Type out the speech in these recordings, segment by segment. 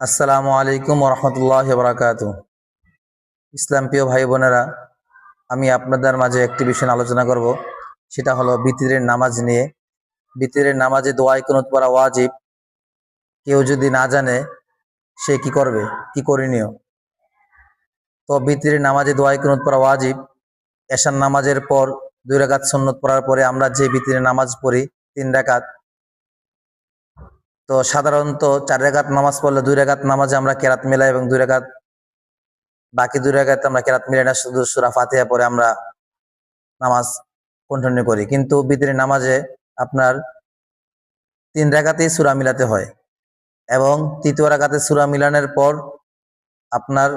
আসসালামু আলাইকুম রহমতুল্লাহ বারাকাতু। ইসলাম প্রিয় ভাই বোনেরা, আমি আপনাদের মাঝে একটি বিষয় নিয়ে আলোচনা করব, সেটা হলো বিতিরের নামাজ নিয়ে। বিতিরের নামাজে দোয়ায়ে কুনুত পড়া ওয়াজিব। কেউ যদি না জানে সে কি করবে, কি করণীয়? তো বিতিরের নামাজে দোয়ায়ে কুনুত পড়া ওয়াজিব। এশার নামাজের পর 2 রাকাত সুন্নত পড়ার পরে আমরা যে বিতিরের নামাজ পড়ি 3 রাকাত, তো সাধারণত 4 রাকাত নামাজ পড়লে 2 রাকাত নামাজে আমরা কেরাত মিলাই এবং 2 রাকাত বাকি 2 রাকাত আমরা কেরাত মিলাই না, শুধু সূরা ফাতিহা পড়ে আমরা নামাজ কন্টিনিউ করি। কিন্তু বিতরের নামাজে আপনার 3 রাকাতেই সূরা মিলাতে হয় এবং তৃতীয় রাকাতে সূরা মিলানোর পর আপনার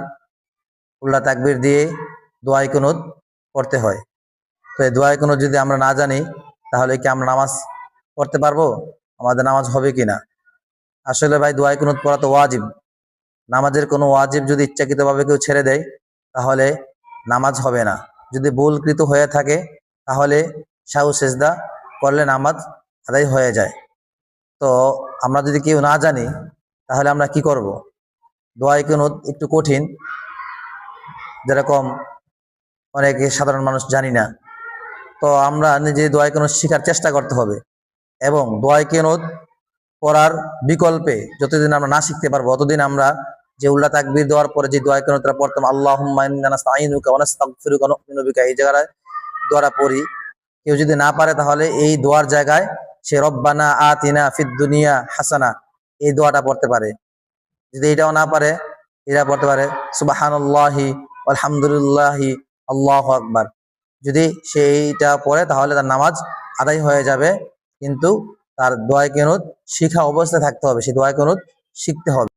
উল্লা তাকবীর দিয়ে দোয়ায়ে কুনুত পড়তে হয়। তো এই দোয়ায়ে কুনুত যদি আমরা না জানি তাহলে কি আমরা নামাজ পড়তে পারবো? আমাদের নামাজ হবে কিনা? আসলে ভাই, দোয়ায়ে কুনুত পড়া তো ওয়াজিব। নামাজের কোনো ওয়াজিব যদি ইচ্ছাকৃতভাবে কেউ ছেড়ে দেয় তাহলে নামাজ হবে না। যদি ভুলকৃত হয়ে থাকে তাহলে সাহু সেজদা করলে নামাজ আদায় হয়ে যায়। তো আমরা যদি কেউ না জানি তাহলে আমরা কি করব? দোয়ায়ে কুনুত একটু কঠিন, যেরকম অনেকে সাধারণ মানুষ জানি না। তো আমরা নিজে দোয়ায়ে কুনুত শেখার চেষ্টা করতে হবে এবং দোয়ায়ে কুনুত পড়ার বিকল্পে যতদিন আমরা না শিখতে পারবো ততদিন আমরা যে উল্লা তাকবীর দেওয়ার পরে যে দোয়া কেনতরা পড়তাম, আল্লাহুম্মা ইন্না নাস্তাঈনুকা ওয়া নাস্তাগফিরুকা ওয়া নু'মিনু বিকা, এই জায়গায় দোয়াটা পড়ি। কেউ যদি না পারে তাহলে এই দোয়ার জায়গায় সে রব্বানা আতিনা ফিদ দুনিয়া হাসানা এই দোয়াটা পড়তে পারে। যদি এটাও না পারে, এটা পড়তে পারে সুবহানাল্লাহি আলহামদুলিল্লাহি আল্লাহু আকবার। যদি সেইটা পড়ে তাহলে তার নামাজ আদায় হয়ে যাবে, কিন্তু তার দোয়া কুনুত শিখা অবস্থায় থাকতে হবে, সেই দোয়া কুনুত শিখতে হবে।